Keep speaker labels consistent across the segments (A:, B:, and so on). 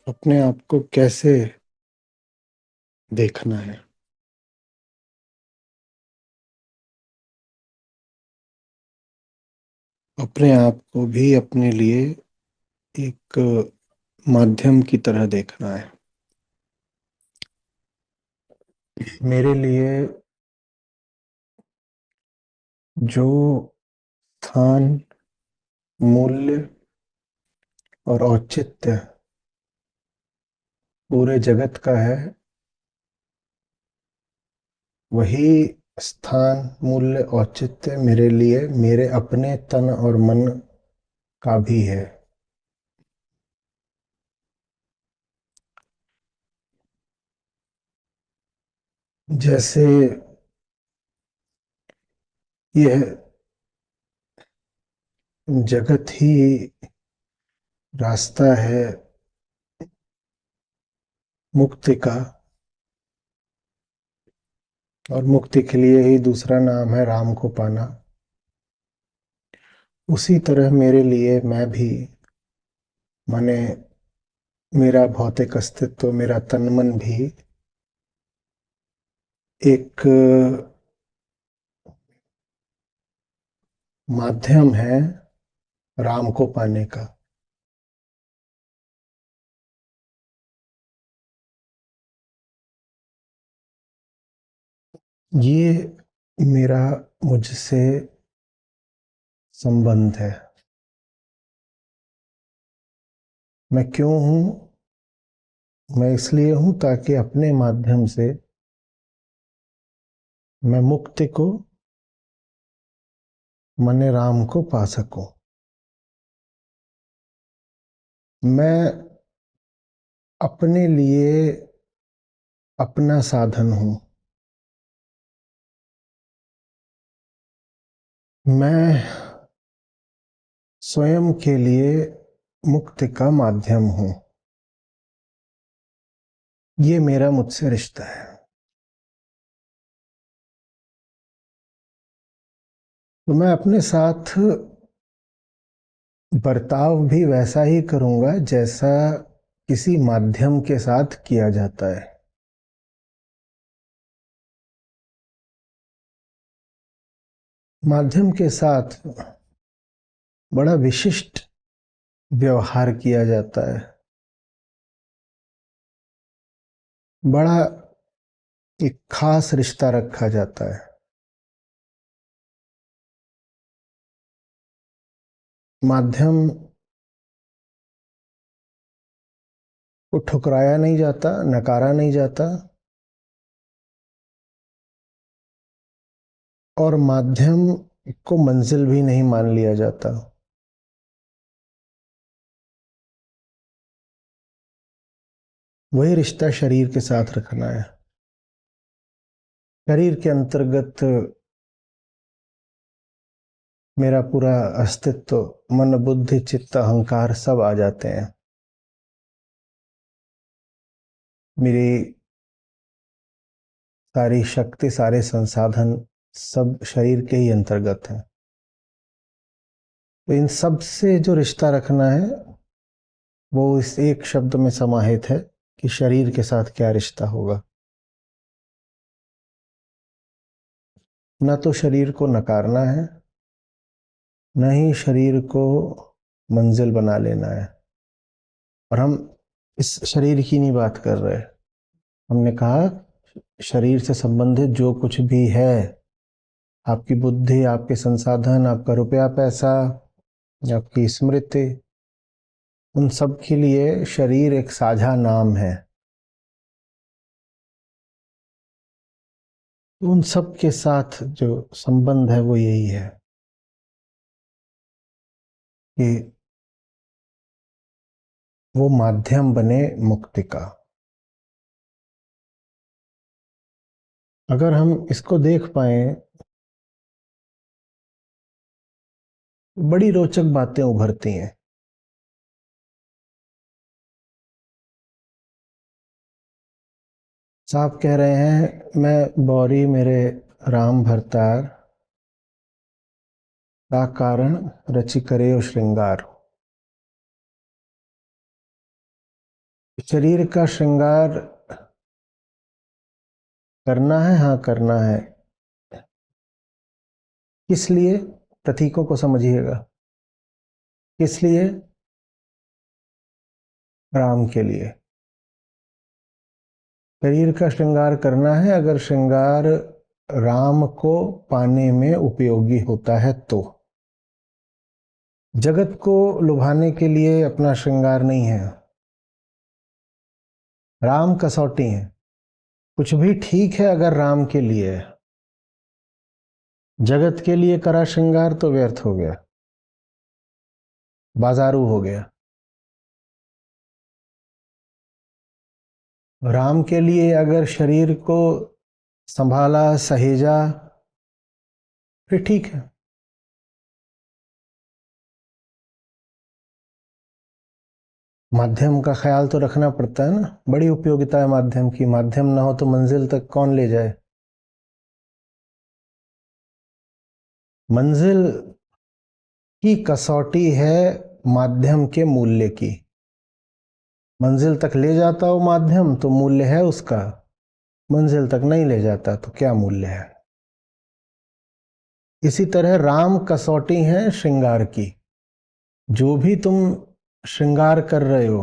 A: अपने आप को कैसे देखना है। अपने आप को भी अपने लिए एक माध्यम की तरह देखना है। मेरे लिए जो स्थान, मूल्य और औचित्य पूरे जगत का है, वही स्थान, मूल्य, औचित्य मेरे लिए मेरे अपने तन और मन का भी है। जैसे यह जगत ही रास्ता है मुक्ति का, और मुक्ति के लिए ही दूसरा नाम है राम को पाना। उसी तरह मेरे लिए मैं भी, माने मेरा भौतिक अस्तित्व, मेरा तन मन भी एक माध्यम है राम को पाने का। ये मेरा मुझसे संबंध है। मैं क्यों हूं? मैं इसलिए हूं ताकि अपने माध्यम से मैं मुक्ति को, माने राम को पा सकूं। मैं अपने लिए अपना साधन हूं। मैं स्वयं के लिए मुक्ति का माध्यम हूं। ये मेरा मुझसे रिश्ता है। तो मैं अपने साथ बर्ताव भी वैसा ही करूंगा जैसा किसी माध्यम के साथ किया जाता है। माध्यम के साथ बड़ा विशिष्ट व्यवहार किया जाता है, बड़ा एक खास रिश्ता रखा जाता है। माध्यम को ठुकराया नहीं जाता, नकारा नहीं जाता, और माध्यम को मंजिल भी नहीं मान लिया जाता। वही रिश्ता शरीर के साथ रखना है। शरीर के अंतर्गत मेरा पूरा अस्तित्व, मन बुद्धि चित्त अहंकार सब आ जाते हैं। मेरी सारी शक्ति, सारे संसाधन सब शरीर के ही अंतर्गत हैं। तो इन सब से जो रिश्ता रखना है वो इस एक शब्द में समाहित है कि शरीर के साथ क्या रिश्ता होगा। न तो शरीर को नकारना है, न ही शरीर को मंजिल बना लेना है। और हम इस शरीर की नहीं बात कर रहे। हमने कहा शरीर से संबंधित जो कुछ भी है, आपकी बुद्धि, आपके संसाधन, आपका रुपया पैसा, आपकी स्मृति, उन सब के लिए शरीर एक साझा नाम है। उन सब के साथ जो संबंध है वो यही है कि वो माध्यम बने मुक्ति का। अगर हम इसको देख पाए, बड़ी रोचक बातें उभरती हैं। साहब कह रहे हैं, मैं बौरी मेरे राम भरतार का कारण रचि करे श्रृंगार। शरीर का श्रृंगार करना है, हाँ करना है। किस लिए? प्रतीकों को समझिएगा। किस लिए? राम के लिए। शरीर का श्रृंगार करना है अगर श्रृंगार राम को पाने में उपयोगी होता है तो। जगत को लुभाने के लिए अपना श्रृंगार नहीं है। राम कसौटी है। कुछ भी ठीक है अगर राम के लिए है। जगत के लिए करा श्रृंगार तो व्यर्थ हो गया, बाजारू हो गया। राम के लिए अगर शरीर को संभाला, सहेजा, फिर ठीक है। माध्यम का ख्याल तो रखना पड़ता है ना। बड़ी उपयोगिता है माध्यम की। माध्यम ना हो तो मंजिल तक कौन ले जाए। मंजिल की कसौटी है माध्यम के मूल्य की। मंजिल तक ले जाता हो माध्यम तो मूल्य है उसका, मंजिल तक नहीं ले जाता तो क्या मूल्य है। इसी तरह राम कसौटी है श्रृंगार की। जो भी तुम श्रृंगार कर रहे हो,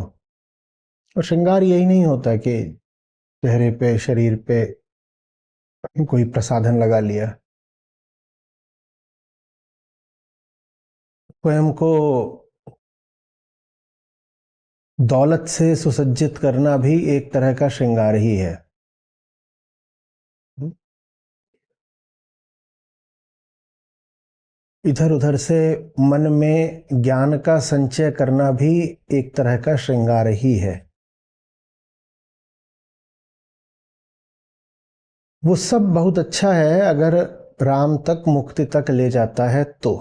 A: और श्रृंगार यही नहीं होता कि चेहरे पे, शरीर पे कोई प्रसाधन लगा लिया। स्वयं को दौलत से सुसज्जित करना भी एक तरह का श्रृंगार ही है। इधर उधर से मन में ज्ञान का संचय करना भी एक तरह का श्रृंगार ही है। वो सब बहुत अच्छा है अगर राम तक, मुक्ति तक ले जाता है तो।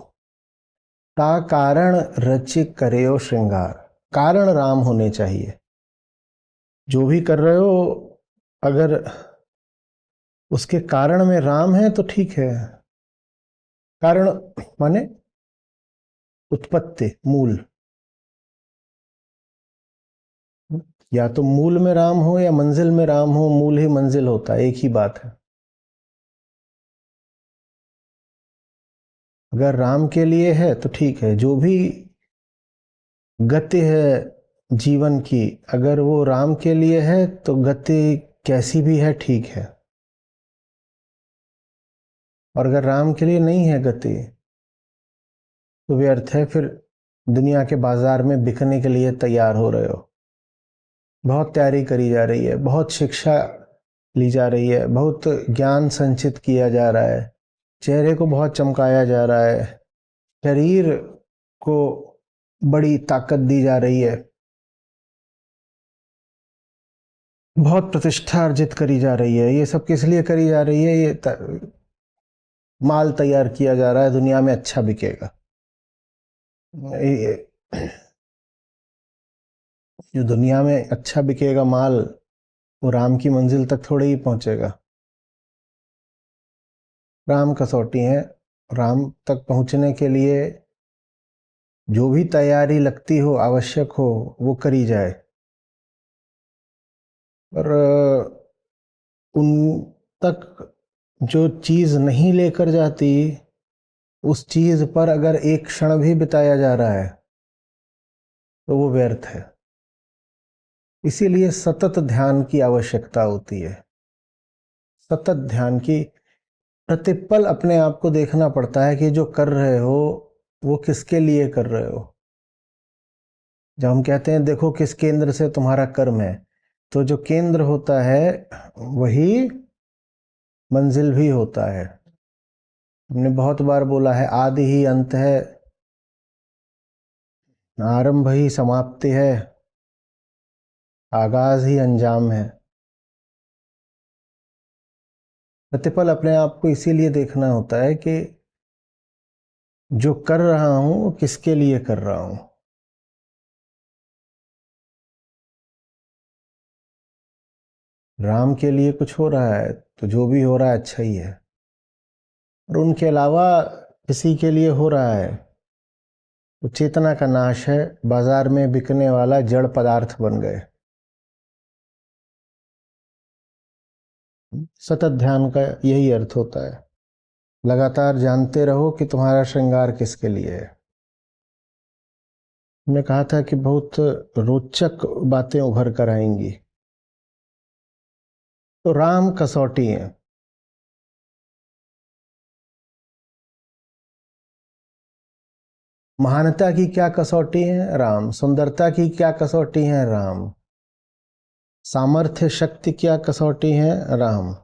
A: ता कारण रचि करेओ श्रृंगार। कारण राम होने चाहिए। जो भी कर रहे हो अगर उसके कारण में राम है तो ठीक है। कारण माने उत्पत्ति, मूल। या तो मूल में राम हो या मंजिल में राम हो, मूल ही मंजिल होता है, एक ही बात है। अगर राम के लिए है तो ठीक है। जो भी गति है जीवन की, अगर वो राम के लिए है तो गति कैसी भी है ठीक है। और अगर राम के लिए नहीं है गति तो व्यर्थ है। फिर दुनिया के बाजार में बिकने के लिए तैयार हो रहे हो। बहुत तैयारी करी जा रही है, बहुत शिक्षा ली जा रही है, बहुत ज्ञान संचित किया जा रहा है, चेहरे को बहुत चमकाया जा रहा है, शरीर को बड़ी ताकत दी जा रही है, बहुत प्रतिष्ठा अर्जित करी जा रही है। ये सब किस लिए करी जा रही है? माल तैयार किया जा रहा है, दुनिया में अच्छा बिकेगा। जो दुनिया में अच्छा बिकेगा माल, वो राम की मंजिल तक थोड़े ही पहुंचेगा। राम कसौटी है। राम तक पहुंचने के लिए जो भी तैयारी लगती हो, आवश्यक हो, वो करी जाए। और उन तक जो चीज नहीं लेकर जाती, उस चीज पर अगर एक क्षण भी बिताया जा रहा है तो वो व्यर्थ है। इसीलिए सतत ध्यान की आवश्यकता होती है। सतत ध्यान की, प्रतिपल अपने आप को देखना पड़ता है कि जो कर रहे हो वो किसके लिए कर रहे हो। जब हम कहते हैं देखो किस केंद्र से तुम्हारा कर्म है, तो जो केंद्र होता है वही मंजिल भी होता है। हमने बहुत बार बोला है, आदि ही अंत है, आरंभ ही समाप्ति है, आगाज ही अंजाम है। प्रतिपल अपने आप को इसीलिए देखना होता है कि जो कर रहा हूं वो किसके लिए कर रहा हूं। राम के लिए कुछ हो रहा है तो जो भी हो रहा है अच्छा ही है। और उनके अलावा किसी के लिए हो रहा है तो चेतना का नाश है, बाजार में बिकने वाला जड़ पदार्थ बन गए। सतत ध्यान का यही अर्थ होता है। लगातार जानते रहो कि तुम्हारा श्रृंगार किसके लिए है। मैं कहा था कि बहुत रोचक बातें उभर कर आएंगी। तो राम कसौटी है। महानता की क्या कसौटी है? राम। सुंदरता की क्या कसौटी है? राम। सामर्थ्य शक्ति क्या कसौटी है? राम।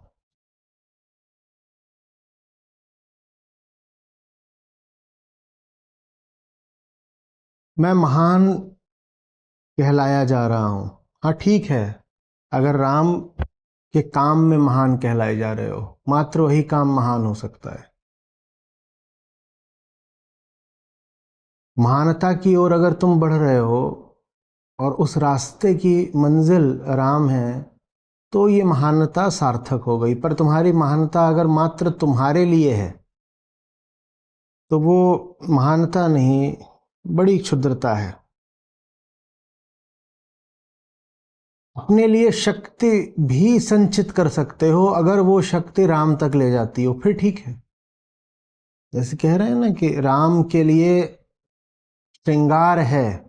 A: मैं महान कहलाया जा रहा हूं। हाँ ठीक है, अगर राम के काम में महान कहलाए जा रहे हो, मात्र वही काम महान हो सकता है। महानता की ओर अगर तुम बढ़ रहे हो और उस रास्ते की मंजिल राम है, तो ये महानता सार्थक हो गई। पर तुम्हारी महानता अगर मात्र तुम्हारे लिए है, तो वो महानता नहीं, बड़ी क्षुद्रता है। अपने लिए शक्ति भी संचित कर सकते हो, अगर वो शक्ति राम तक ले जाती हो, फिर ठीक है। जैसे कह रहे हैं ना कि राम के लिए श्रृंगार है,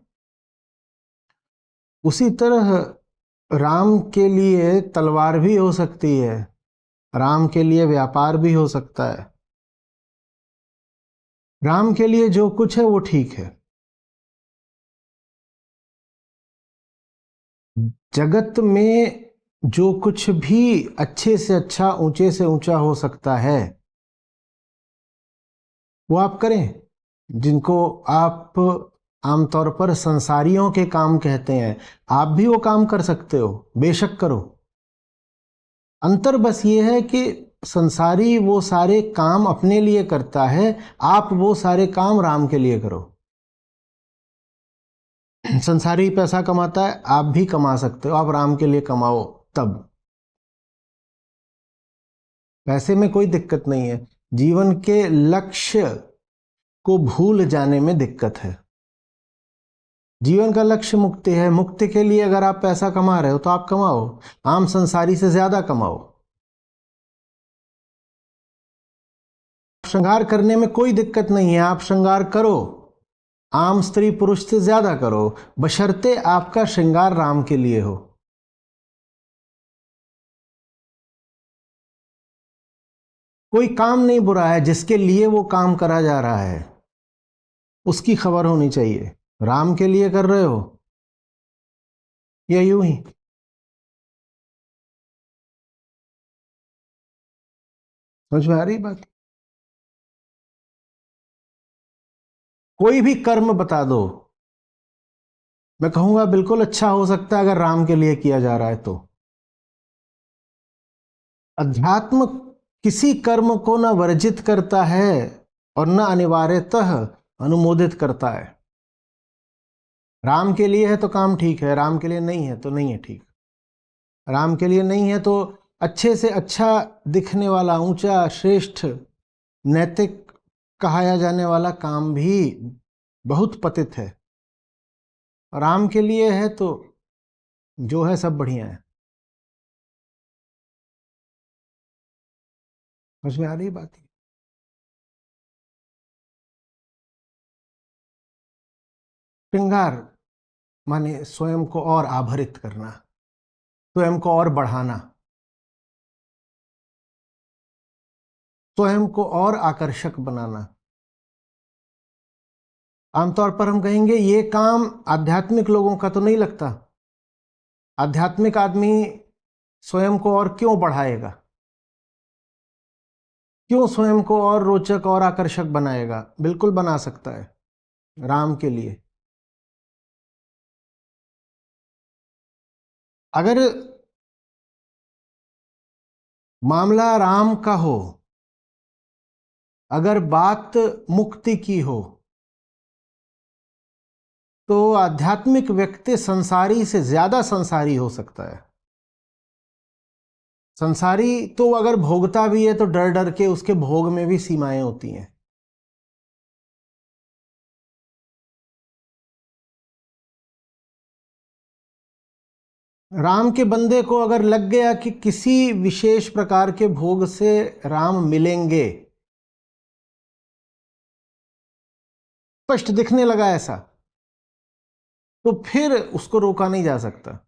A: उसी तरह राम के लिए तलवार भी हो सकती है, राम के लिए व्यापार भी हो सकता है। राम के लिए जो कुछ है वो ठीक है। जगत में जो कुछ भी अच्छे से अच्छा, ऊंचे से ऊंचा हो सकता है, वो आप करें। जिनको आप आमतौर पर संसारियों के काम कहते हैं, आप भी वो काम कर सकते हो, बेशक करो। अंतर बस ये है कि संसारी वो सारे काम अपने लिए करता है, आप वो सारे काम राम के लिए करो। संसारी पैसा कमाता है, आप भी कमा सकते हो, आप राम के लिए कमाओ। तब पैसे में कोई दिक्कत नहीं है, जीवन के लक्ष्य को भूल जाने में दिक्कत है। जीवन का लक्ष्य मुक्ति है। मुक्ति के लिए अगर आप पैसा कमा रहे हो तो आप कमाओ, आम संसारी से ज्यादा कमाओ। श्रृंगार करने में कोई दिक्कत नहीं है, आप श्रृंगार करो, आम स्त्री पुरुष से ज्यादा करो, बशर्ते आपका श्रृंगार राम के लिए हो। कोई काम नहीं बुरा है, जिसके लिए वो काम करा जा रहा है उसकी खबर होनी चाहिए। राम के लिए कर रहे हो या यूं ही? समझ में आ रही बात? कोई भी कर्म बता दो, मैं कहूंगा बिल्कुल अच्छा हो सकता है अगर राम के लिए किया जा रहा है तो। अध्यात्म किसी कर्म को न वर्जित करता है और न अनिवार्यतः अनुमोदित करता है। राम के लिए है तो काम ठीक है, राम के लिए नहीं है तो नहीं है ठीक। राम के लिए नहीं है तो अच्छे से अच्छा दिखने वाला, ऊंचा, श्रेष्ठ, नैतिक कहाया जाने वाला काम भी बहुत पतित है। राम के लिए है तो जो है सब बढ़िया है। समझ में आ रही बात? श्रृंगार माने स्वयं को और आभरित करना, स्वयं को और बढ़ाना, स्वयं को और आकर्षक बनाना। आमतौर पर हम कहेंगे ये काम आध्यात्मिक लोगों का तो नहीं लगता। आध्यात्मिक आदमी स्वयं को और क्यों बढ़ाएगा, क्यों स्वयं को और रोचक और आकर्षक बनाएगा? बिल्कुल बना सकता है, राम के लिए। अगर मामला राम का हो, अगर बात मुक्ति की हो, तो आध्यात्मिक व्यक्ति संसारी से ज्यादा संसारी हो सकता है। संसारी तो अगर भोगता भी है तो डर डर के उसके भोग में भी सीमाएं होती हैं। राम के बंदे को अगर लग गया कि किसी विशेष प्रकार के भोग से राम मिलेंगे, स्पष्ट दिखने लगा ऐसा, तो फिर उसको रोका नहीं जा सकता।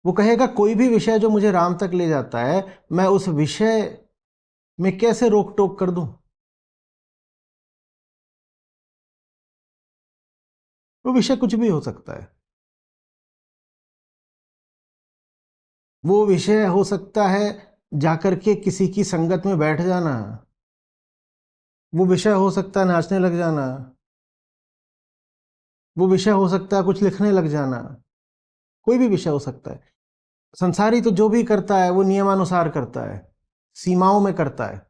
A: वो कहेगा कोई भी विषय जो मुझे राम तक ले जाता है, मैं उस विषय में कैसे रोक टोक कर दूं। वो विषय कुछ भी हो सकता है। वो विषय हो सकता है जाकर के किसी की संगत में बैठ जाना, वो विषय हो सकता है नाचने लग जाना, वो विषय हो सकता है कुछ लिखने लग जाना, कोई भी विषय हो सकता है। संसारी तो जो भी करता है वो नियमानुसार करता है, सीमाओं में करता है।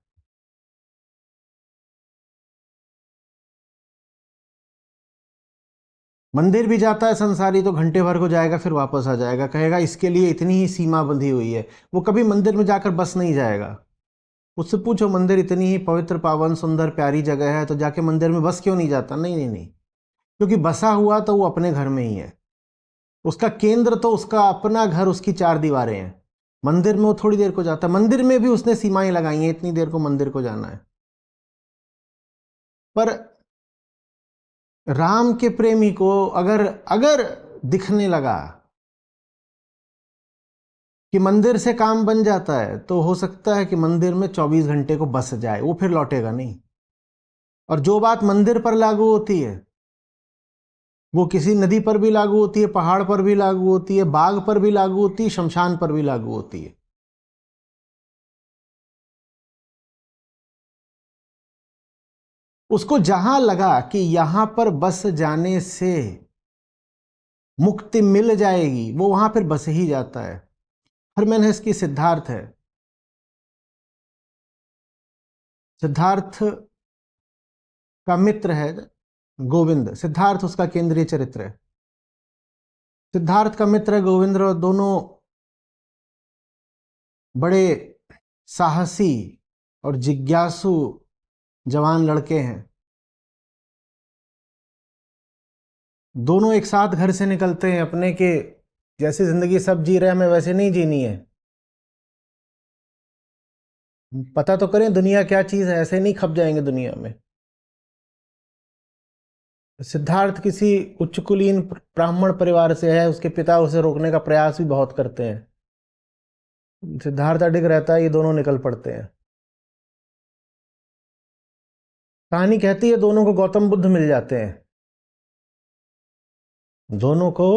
A: मंदिर भी जाता है संसारी तो घंटे भर को जाएगा, फिर वापस आ जाएगा, कहेगा इसके लिए इतनी ही सीमा बंधी हुई है। वो कभी मंदिर में जाकर बस नहीं जाएगा। उससे पूछो मंदिर इतनी ही पवित्र पावन सुंदर प्यारी जगह है तो जाके मंदिर में बस क्यों नहीं जाता? नहीं नहीं नहीं, क्योंकि बसा हुआ तो वो अपने घर में ही है। उसका केंद्र तो उसका अपना घर, उसकी चार दीवारें हैं। मंदिर में वो थोड़ी देर को जाता है, मंदिर में भी उसने सीमाएं लगाई हैं, इतनी देर को मंदिर को जाना है। पर राम के प्रेमी को अगर अगर दिखने लगा कि मंदिर से काम बन जाता है, तो हो सकता है कि मंदिर में 24 घंटे को बस जाए, वो फिर लौटेगा नहीं। और जो बात मंदिर पर लागू होती है वो किसी नदी पर भी लागू होती है, पहाड़ पर भी लागू होती है, बाग पर भी लागू होती है, शमशान पर भी लागू होती है। उसको जहां लगा कि यहां पर बस जाने से मुक्ति मिल जाएगी, वो वहां फिर बस ही जाता है। हरमेनहेस की सिद्धार्थ है। सिद्धार्थ का मित्र है गोविंद, सिद्धार्थ उसका केंद्रीय चरित्र है। सिद्धार्थ का मित्र है गोविंद, और दोनों बड़े साहसी और जिज्ञासु जवान लड़के हैं। दोनों एक साथ घर से निकलते हैं अपने के, जैसी जिंदगी सब जी रहे हैं हमें वैसे नहीं जीनी है। पता तो करें दुनिया क्या चीज है, ऐसे नहीं खप जाएंगे दुनिया में। सिद्धार्थ किसी उच्च कुलीन ब्राह्मण परिवार से है, उसके पिता उसे रोकने का प्रयास भी बहुत करते हैं। सिद्धार्थ अडिग रहता है, ये दोनों निकल पड़ते हैं। कहानी कहती है दोनों को गौतम बुद्ध मिल जाते हैं। दोनों को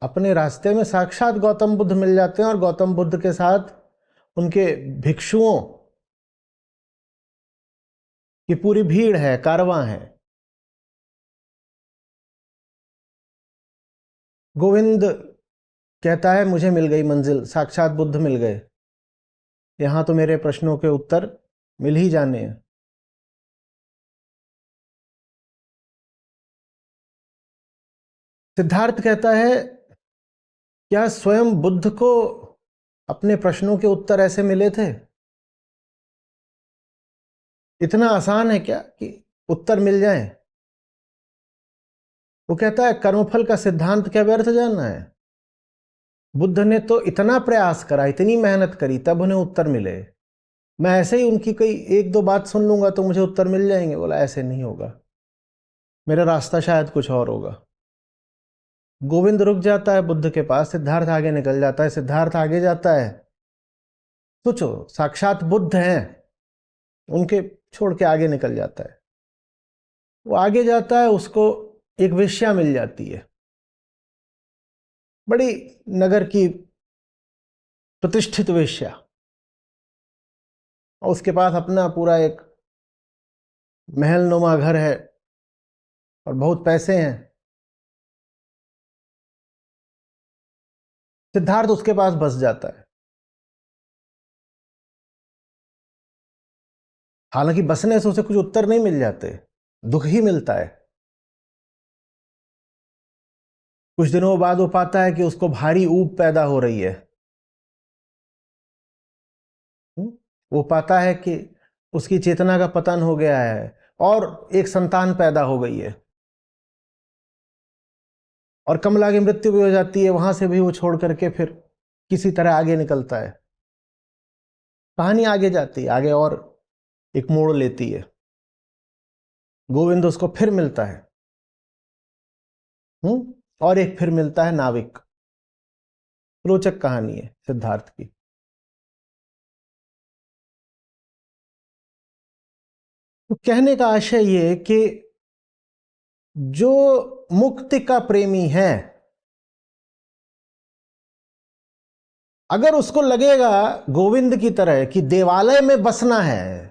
A: अपने रास्ते में साक्षात गौतम बुद्ध मिल जाते हैं, और गौतम बुद्ध के साथ उनके भिक्षुओं की पूरी भीड़ है, कारवां है। गोविंद कहता है मुझे मिल गई मंजिल, साक्षात बुद्ध मिल गए, यहां तो मेरे प्रश्नों के उत्तर मिल ही जाने हैं। सिद्धार्थ कहता है क्या स्वयं बुद्ध को अपने प्रश्नों के उत्तर ऐसे मिले थे? इतना आसान है क्या कि उत्तर मिल जाएं? वो कहता है कर्मफल का सिद्धांत क्या व्यर्थ जानना है? बुद्ध ने तो इतना प्रयास करा, इतनी मेहनत करी, तब उन्हें उत्तर मिले। मैं ऐसे ही उनकी कोई एक दो बात सुन लूंगा तो मुझे उत्तर मिल जाएंगे? बोला ऐसे नहीं होगा, मेरा रास्ता शायद कुछ और होगा। गोविंद रुक जाता है बुद्ध के पास, सिद्धार्थ आगे निकल जाता है। सिद्धार्थ आगे जाता है, सोचो साक्षात बुद्ध हैं, उनके छोड़ के आगे निकल जाता है। वो आगे जाता है, उसको एक वेश्या मिल जाती है, बड़ी नगर की प्रतिष्ठित वेश्या, और उसके पास अपना पूरा एक महल नुमा घर है और बहुत पैसे हैं। सिद्धार्थ उसके पास बस जाता है। हालांकि बसने से उसे कुछ उत्तर नहीं मिल जाते, दुख ही मिलता है। कुछ दिनों बाद वो पाता है कि उसको भारी ऊब पैदा हो रही है। वो पाता है कि उसकी चेतना का पतन हो गया है और एक संतान पैदा हो गई है। और कमला की मृत्यु भी हो जाती है, वहां से भी वो छोड़ करके फिर किसी तरह आगे निकलता है। कहानी आगे जाती है, आगे और एक मोड़ लेती है। गोविंद उसको फिर मिलता है, और एक फिर मिलता है नाविक। रोचक कहानी है सिद्धार्थ की। तो कहने का आशय ये कि जो मुक्ति का प्रेमी है, अगर उसको लगेगा गोविंद की तरह कि देवालय में बसना है,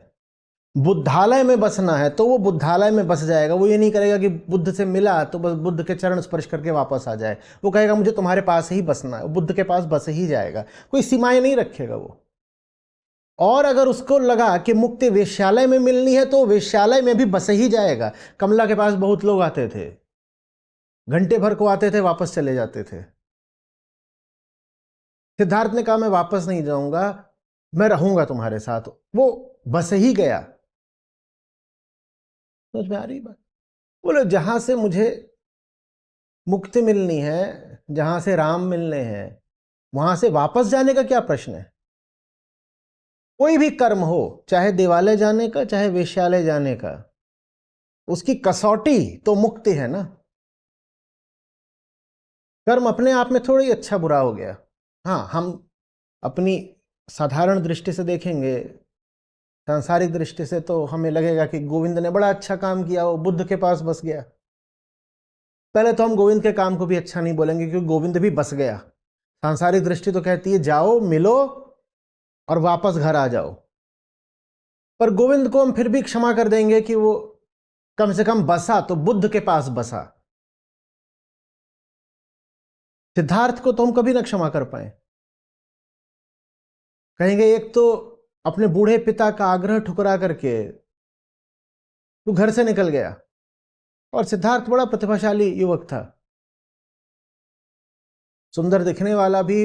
A: बुद्धालय में बसना है, तो वो बुद्धालय में बस जाएगा। वो ये नहीं करेगा कि बुद्ध से मिला तो बस बुद्ध के चरण स्पर्श करके वापस आ जाए। वो कहेगा मुझे तुम्हारे पास ही बसना है, वो बुद्ध के पास बस ही जाएगा, कोई सीमाएं नहीं रखेगा वो। और अगर उसको लगा कि मुक्ति वेश्यालय में मिलनी है, तो वेश्यालय में भी बस ही जाएगा। कमला के पास बहुत लोग आते थे, घंटे भर को आते थे, वापस चले जाते थे। सिद्धार्थ ने कहा मैं वापस नहीं जाऊंगा, मैं रहूंगा तुम्हारे साथ। वो बस ही गया। समझ में आ रही बात? बोले जहां से मुझे मुक्ति मिलनी है, जहां से राम मिलने हैं, वहां से वापस जाने का क्या प्रश्न है। कोई भी कर्म हो, चाहे देवालय जाने का, चाहे वेश्यालय जाने का, उसकी कसौटी तो मुक्ति है ना। कर्म अपने आप में थोड़ी अच्छा बुरा हो गया। हाँ, हम अपनी साधारण दृष्टि से देखेंगे, सांसारिक दृष्टि से तो हमें लगेगा कि गोविंद ने बड़ा अच्छा काम किया, वो बुद्ध के पास बस गया। पहले तो हम गोविंद के काम को भी अच्छा नहीं बोलेंगे, क्योंकि गोविंद भी बस गया। सांसारिक दृष्टि तो कहती है जाओ, मिलो और वापस घर आ जाओ। पर गोविंद को हम फिर भी क्षमा कर देंगे कि वो कम से कम बसा तो बुद्ध के पास बसा। सिद्धार्थ को तो हम कभी ना क्षमा कर पाए। कहेंगे एक तो अपने बूढ़े पिता का आग्रह ठुकरा करके तू घर से निकल गया। और सिद्धार्थ बड़ा प्रतिभाशाली युवक था, सुंदर दिखने वाला भी,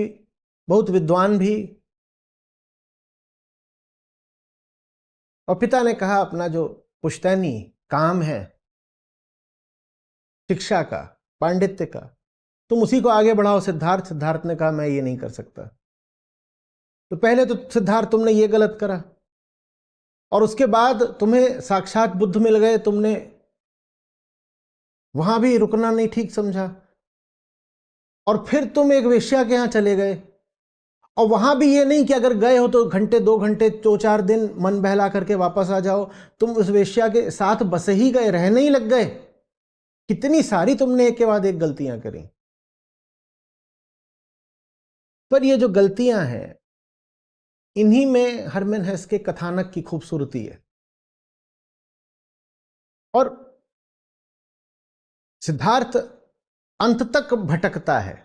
A: बहुत विद्वान भी। और पिता ने कहा अपना जो पुश्तैनी काम है शिक्षा का, पांडित्य का, तुम उसी को आगे बढ़ाओ सिद्धार्थ। सिद्धार्थ ने कहा मैं ये नहीं कर सकता। तो पहले तो सिद्धार्थ तुमने ये गलत करा, और उसके बाद तुम्हें साक्षात बुद्ध मिल गए, तुमने वहां भी रुकना नहीं ठीक समझा, और फिर तुम एक वेश्या के यहां चले गए। और वहां भी ये नहीं कि अगर गए हो तो घंटे 2 घंटे 2 4 दिन मन बहला करके वापस आ जाओ। तुम उस वेश्या के साथ बस ही गए, रहने ही लग गए। कितनी सारी तुमने एक के बाद एक गलतियां करी। पर ये जो गलतियां हैं, इन्हीं में हरमेन हेस के कथानक की खूबसूरती है। और सिद्धार्थ अंत तक भटकता है,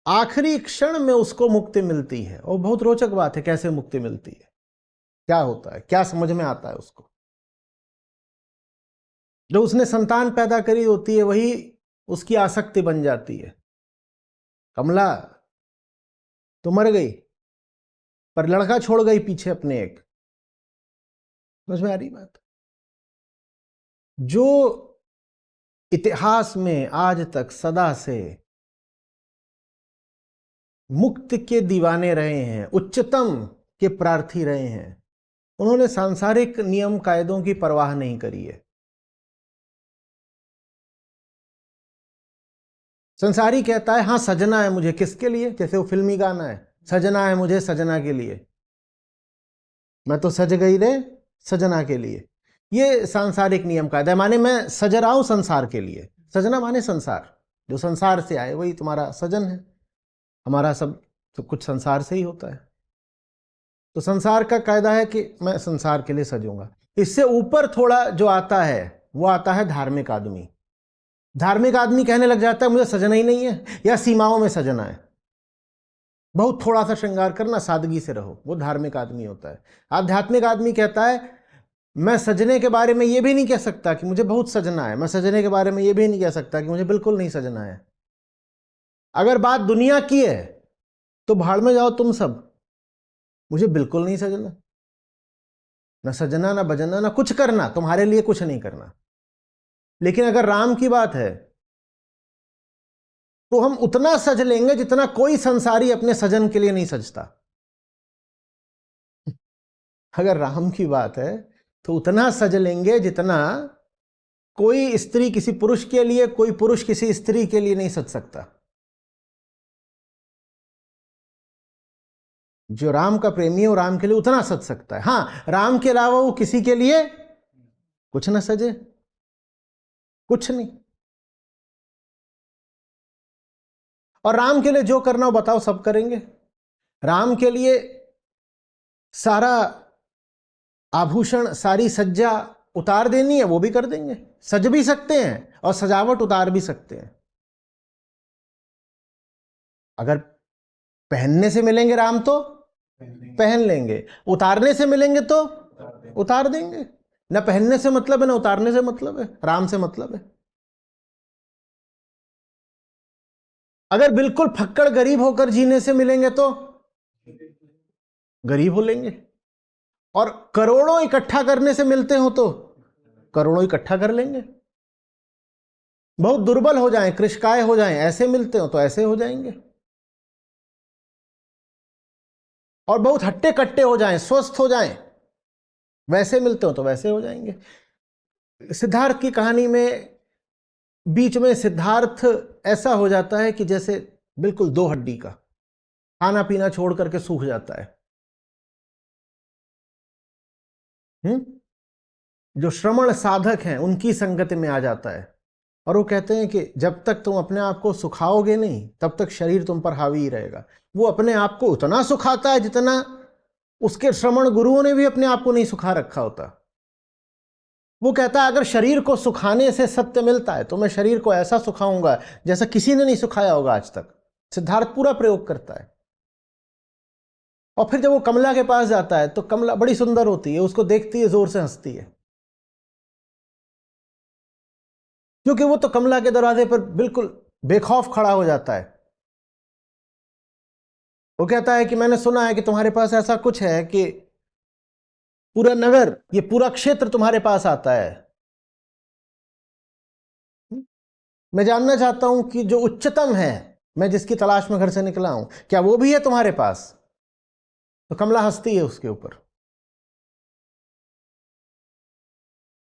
A: आखिरी क्षण में उसको मुक्ति मिलती है। और बहुत रोचक बात है, कैसे मुक्ति मिलती है, क्या होता है, क्या समझ में आता है उसको। जो उसने संतान पैदा करी होती है, वही उसकी आसक्ति बन जाती है। कमला तो मर गई, पर लड़का छोड़ गई पीछे अपने एक। समझ में आ रही बात? जो इतिहास में आज तक सदा से मुक्ति के दीवाने रहे हैं, उच्चतम के प्रार्थी रहे हैं, उन्होंने सांसारिक नियम कायदों की परवाह नहीं करी है। संसारी कहता है हाँ सजना है मुझे, किसके लिए? जैसे वो फिल्मी गाना है, सजना है मुझे सजना के लिए, मैं तो सज गई रे सजना के लिए। ये सांसारिक नियम कायदा है, माने मैं सज रहा हूं संसार के लिए। सजना माने संसार, जो संसार से आए वही तुम्हारा सजन है। हमारा सब कुछ संसार से ही होता है। तो संसार का कायदा है कि मैं संसार के लिए सजूंगा। इससे ऊपर थोड़ा जो आता है, वो आता है धार्मिक आदमी। धार्मिक आदमी कहने लग जाता है मुझे सजना ही नहीं है, या सीमाओं में सजना है, बहुत थोड़ा सा श्रृंगार करना, सादगी से रहो। वो धार्मिक आदमी होता है। आध्यात्मिक आदमी कहता है मैं सजने के बारे में ये भी नहीं कह सकता कि मुझे बहुत सजना है, मैं सजने के बारे में ये भी नहीं कह सकता कि मुझे बिल्कुल नहीं सजना है। अगर बात दुनिया की है तो भाड़ में जाओ तुम सब, मुझे बिल्कुल नहीं सजना, ना सजना ना बजना ना कुछ करना, तुम्हारे लिए कुछ नहीं करना। लेकिन अगर राम की बात है तो हम उतना सज लेंगे जितना कोई संसारी अपने सजन के लिए नहीं सजता। अगर राम की बात है तो उतना सज लेंगे जितना कोई स्त्री किसी पुरुष के लिए, कोई पुरुष किसी स्त्री के लिए नहीं सज सकता। जो राम का प्रेमी है वो राम के लिए उतना सज सकता है। हां, राम के अलावा वो किसी के लिए कुछ ना सजे, कुछ नहीं। और राम के लिए जो करना हो बताओ सब करेंगे। राम के लिए सारा आभूषण, सारी सज्जा उतार देनी है वो भी कर देंगे, सज भी सकते हैं और सजावट उतार भी सकते हैं। अगर पहनने से मिलेंगे राम तो पहन लेंगे, उतारने से मिलेंगे तो उतार देंगे। ना पहनने से मतलब है ना उतारने से मतलब है, राम से मतलब है। अगर बिल्कुल फक्कड़ गरीब होकर जीने से मिलेंगे तो गरीब हो लेंगे, और करोड़ों इकट्ठा करने से मिलते हो तो करोड़ों इकट्ठा कर लेंगे। बहुत दुर्बल हो जाएं, कृशकाय हो जाएं, ऐसे मिलते हो तो ऐसे हो जाएंगे। और बहुत हट्टे कट्टे हो जाएं, स्वस्थ हो जाएं, वैसे मिलते हो तो वैसे हो जाएंगे। सिद्धार्थ की कहानी में बीच में सिद्धार्थ ऐसा हो जाता है कि जैसे बिल्कुल दो हड्डी का, खाना पीना छोड़ करके सूख जाता है। जो श्रमण साधक हैं उनकी संगति में आ जाता है, और वो कहते हैं कि जब तक तुम अपने आप को सुखाओगे नहीं तब तक शरीर तुम पर हावी ही रहेगा। वो अपने आप को उतना सुखाता है जितना उसके श्रमण गुरुओं ने भी अपने आप को नहीं सुखा रखा होता। वो कहता है अगर शरीर को सुखाने से सत्य मिलता है तो मैं शरीर को ऐसा सुखाऊंगा जैसा किसी ने नहीं सुखाया होगा आज तक। सिद्धार्थ पूरा प्रयोग करता है। और फिर जब वो कमला के पास जाता है तो कमला बड़ी सुंदर होती है, उसको देखती है जोर से हंसती है, क्योंकि वो तो कमला के दरवाजे पर बिल्कुल बेखौफ खड़ा हो जाता है। वो कहता है कि मैंने सुना है कि तुम्हारे पास ऐसा कुछ है कि पूरा नगर, ये पूरा क्षेत्र तुम्हारे पास आता है। मैं जानना चाहता हूं कि जो उच्चतम है, मैं जिसकी तलाश में घर से निकला हूं, क्या वो भी है तुम्हारे पास? तो कमला हंसती है उसके ऊपर,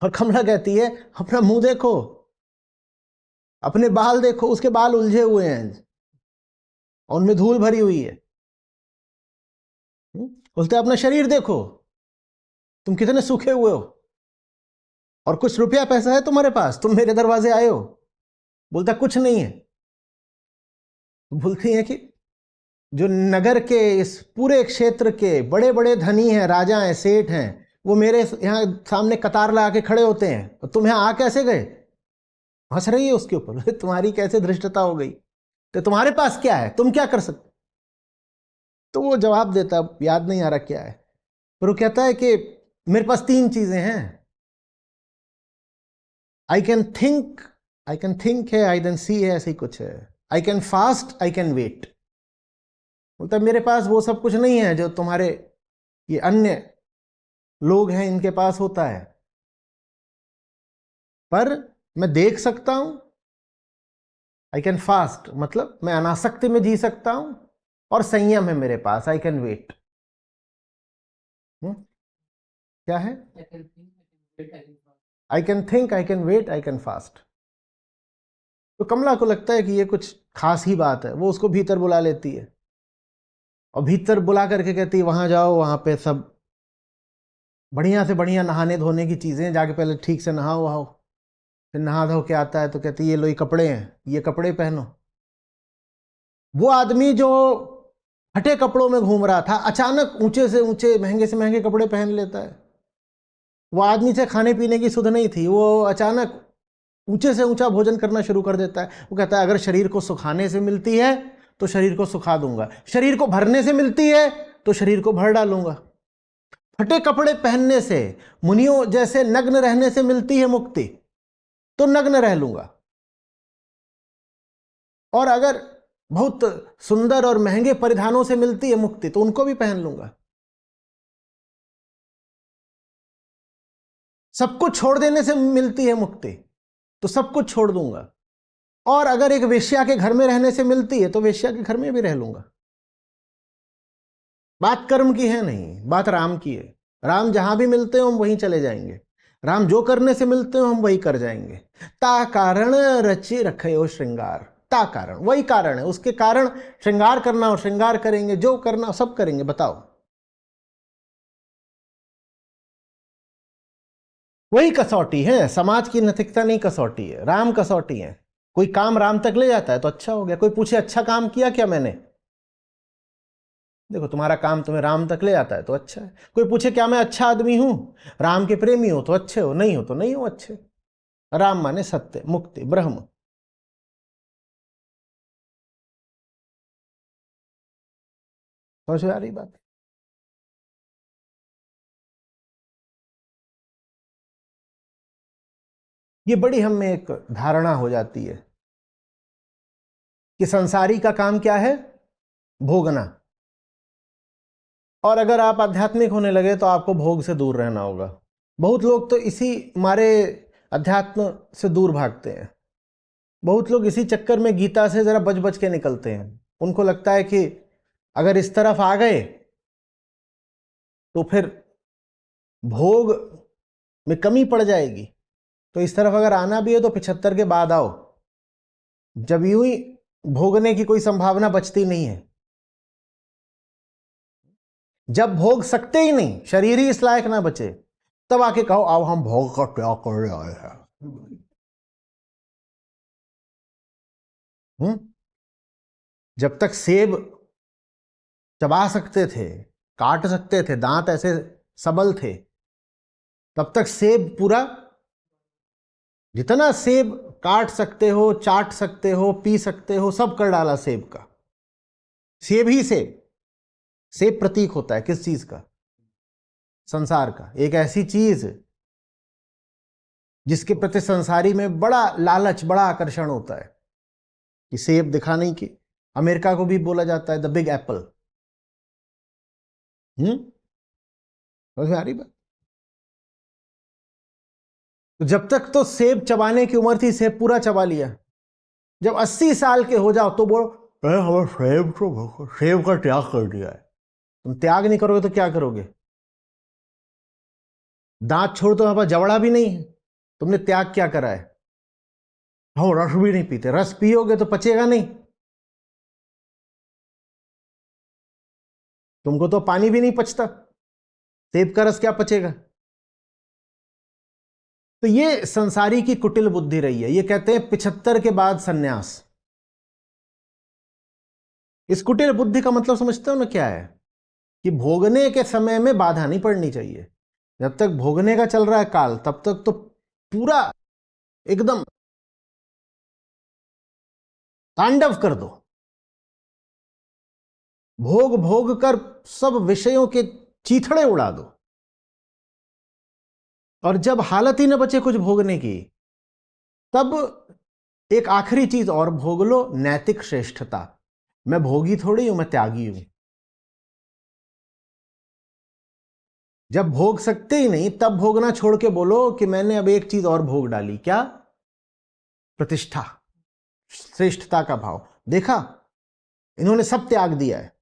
A: और कमला कहती है अपना मुंह देखो, अपने बाल देखो। उसके बाल उलझे हुए हैं और उनमें धूल भरी हुई है। बोलते अपना शरीर देखो, तुम कितने सूखे हुए हो, और कुछ रुपया पैसा है तुम्हारे पास, तुम मेरे दरवाजे आए हो। बोलता कुछ नहीं है। बोलती है कि जो नगर के इस पूरे क्षेत्र के बड़े बड़े धनी हैं, राजा हैं, सेठ हैं, वो मेरे यहाँ सामने कतार लगा के खड़े होते हैं, और तुम यहाँ आ कैसे गए? हंस रही है उसके ऊपर, तुम्हारी कैसे धृष्टता हो गई, तो तुम्हारे पास क्या है, तुम क्या कर सकते? तो वो जवाब देता, याद नहीं आ रहा क्या है, पर वो कहता है कि मेरे पास तीन चीजें हैं। I can think, I can think है, आई कैन सी है, ऐसे ही कुछ है। I can fast, I can wait. बोलता मेरे पास वो सब कुछ नहीं है जो तुम्हारे ये अन्य लोग हैं इनके पास होता है, पर मैं देख सकता हूं। आई कैन फास्ट मतलब मैं अनासक्ति में जी सकता हूं, और संयम है मेरे पास, आई कैन वेट। क्या है? I can think, I can wait, I can fast. तो कमला को लगता है कि ये कुछ खास ही बात है। वो उसको भीतर बुला लेती है, और भीतर बुला करके कहती है वहां जाओ, वहां पे सब बढ़िया से बढ़िया नहाने धोने की चीजें, जाके पहले ठीक से नहाओ वहाओ। फिर नहा धो के आता है तो कहती है ये लो ये कपड़े हैं, ये कपड़े पहनो। वो आदमी जो फटे कपड़ों में घूम रहा था अचानक ऊंचे से ऊंचे, महंगे से महंगे कपड़े पहन लेता है। वो आदमी से खाने पीने की सुध नहीं थी, वो अचानक ऊंचे से ऊंचा भोजन करना शुरू कर देता है। वो कहता है अगर शरीर को सुखाने से मिलती है तो शरीर को सुखा दूंगा, शरीर को भरने से मिलती है तो शरीर को भर डालूंगा। फटे कपड़े पहनने से, मुनियों जैसे नग्न रहने से मिलती है मुक्ति, तो नग्न रह लूंगा। और अगर बहुत सुंदर और महंगे परिधानों से मिलती है मुक्ति तो उनको भी पहन लूंगा। सब कुछ छोड़ देने से मिलती है मुक्ति तो सब कुछ छोड़ दूंगा। और अगर एक वेश्या के घर में रहने से मिलती है तो वेश्या के घर में भी रह लूंगा। बात कर्म की है नहीं, बात राम की है। राम जहां भी मिलते हो हम वहीं चले जाएंगे, राम जो करने से मिलते हो हम वही कर जाएंगे। ता कारण रचे रखे हो श्रृंगार, ता कारण वही कारण है, उसके कारण श्रृंगार करना हो श्रृंगार करेंगे, जो करना हो सब करेंगे। बताओ, वही कसौटी है, समाज की नैतिकता नहीं कसौटी है, राम कसौटी है। कोई काम राम तक ले जाता है तो अच्छा हो गया। कोई पूछे अच्छा काम किया क्या मैंने, देखो तुम्हारा काम तुम्हें राम तक ले आता है तो अच्छा है। कोई पूछे क्या मैं अच्छा आदमी हूं, राम के प्रेमी हो तो अच्छे हो, नहीं हो तो नहीं हो अच्छे। राम माने सत्य, मुक्ति, ब्रह्म। समझ में आ रही बात? ये बड़ी हम में एक धारणा हो जाती है कि संसारी का काम क्या है, भोगना। और अगर आप आध्यात्मिक होने लगे तो आपको भोग से दूर रहना होगा। बहुत लोग तो इसी मारे अध्यात्म से दूर भागते हैं। बहुत लोग इसी चक्कर में गीता से जरा बच बच के निकलते हैं। उनको लगता है कि अगर इस तरफ आ गए तो फिर भोग में कमी पड़ जाएगी, तो इस तरफ अगर आना भी है तो 75 के बाद आओ, जब यूं ही भोगने की कोई संभावना बचती नहीं है। जब भोग सकते ही नहीं, शरीर ही इस लायक ना बचे, तब आके कहो आओ हम भोग का त्याग करने आए हैं। जब तक सेब चबा सकते थे, काट सकते थे, दांत ऐसे सबल थे, तब तक सेब पूरा, जितना सेब काट सकते हो, चाट सकते हो, पी सकते हो, सब कर डाला सेब का। सेब ही सेब, सेब प्रतीक होता है किस चीज का, संसार का। एक ऐसी चीज जिसके प्रति संसारी में बड़ा लालच, बड़ा आकर्षण होता है कि सेब दिखाने की। अमेरिका को भी बोला जाता है द बिग एप्पल। समझ में आ रही बात? तो जब तक तो सेब चबाने की उम्र थी, सेब पूरा चबा लिया। जब 80 साल के हो जाओ तो बोलो हमें सेब का त्याग कर दिया है। तुम त्याग नहीं करोगे तो क्या करोगे? दांत छोड़ दो, हमारा जवड़ा भी नहीं है, तुमने त्याग क्या करा है? हम रस भी नहीं पीते, रस पियोगे तो पचेगा नहीं। तुमको तो पानी भी नहीं पचता, सेब का रस क्या पचेगा? तो ये संसारी की कुटिल बुद्धि रही है। ये कहते हैं 75 के बाद सन्यास। इस कुटिल बुद्धि का मतलब समझते हो ना क्या है? कि भोगने के समय में बाधा नहीं पड़नी चाहिए। जब तक भोगने का चल रहा है काल, तब तक तो पूरा एकदम तांडव कर दो। भोग भोग कर सब विषयों के चीथड़े उड़ा दो। और जब हालत ही न बचे कुछ भोगने की, तब एक आखिरी चीज और भोग लो, नैतिक श्रेष्ठता। मैं भोगी थोड़ी हूं, मैं त्यागी हूं। जब भोग सकते ही नहीं, तब भोगना छोड़ के बोलो कि मैंने अब एक चीज और भोग डाली। क्या? प्रतिष्ठा, श्रेष्ठता का भाव। देखा, इन्होंने सब त्याग दिया है।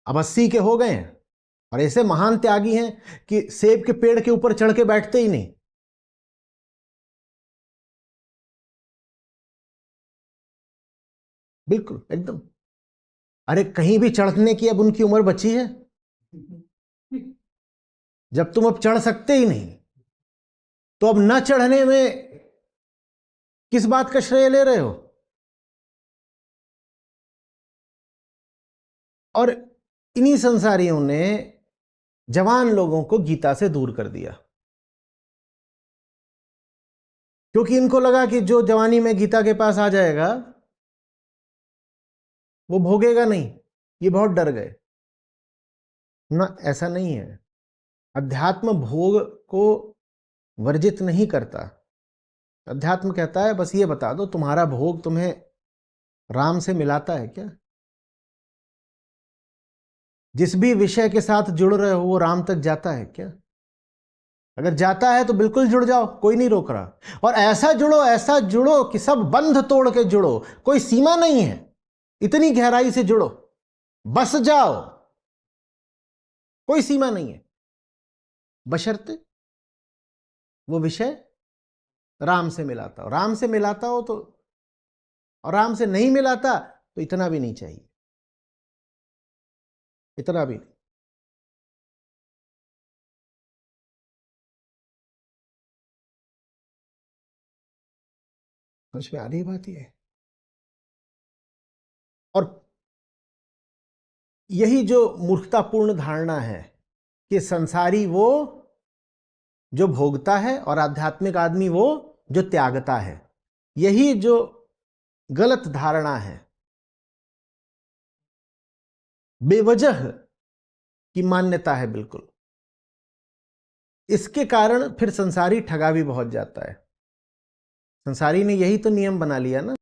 A: अब 80 के हो गए हैं और ऐसे महान त्यागी हैं कि सेब के पेड़ के ऊपर चढ़ के बैठते ही नहीं। बिल्कुल एकदम। अरे कहीं भी चढ़ने की अब उनकी उम्र बची है? जब तुम अब चढ़ सकते ही नहीं, तो अब न चढ़ने में किस बात का श्रेय ले रहे हो? और इन्हीं संसारियों ने जवान लोगों को गीता से दूर कर दिया, क्योंकि इनको लगा कि जो जवानी में गीता के पास आ जाएगा वो भोगेगा नहीं। ये बहुत डर गए ना, ऐसा नहीं है। अध्यात्म भोग को वर्जित नहीं करता। अध्यात्म कहता है बस ये बता दो, तुम्हारा भोग तुम्हें राम से मिलाता है क्या? जिस भी विषय के साथ जुड़ रहे हो वो राम तक जाता है क्या? अगर जाता है तो बिल्कुल जुड़ जाओ, कोई नहीं रोक रहा। और ऐसा जुड़ो कि सब बंध तोड़ के जुड़ो, कोई सीमा नहीं है, इतनी गहराई से जुड़ो, बस जाओ, कोई सीमा नहीं है, बशर्ते वो विषय राम से मिलाता हो। राम से मिलाता हो तो, और राम से नहीं मिलाता तो इतना भी नहीं चाहिए, इतना भी नहीं। समझ में आ रही बात ये? और यही जो मूर्खतापूर्ण धारणा है कि संसारी वो जो भोगता है और आध्यात्मिक आदमी वो जो त्यागता है, यही जो गलत धारणा है, बेवजह की मान्यता है बिल्कुल। इसके कारण फिर संसारी ठगा भी बहुत जाता है। संसारी ने यही तो नियम बना लिया ना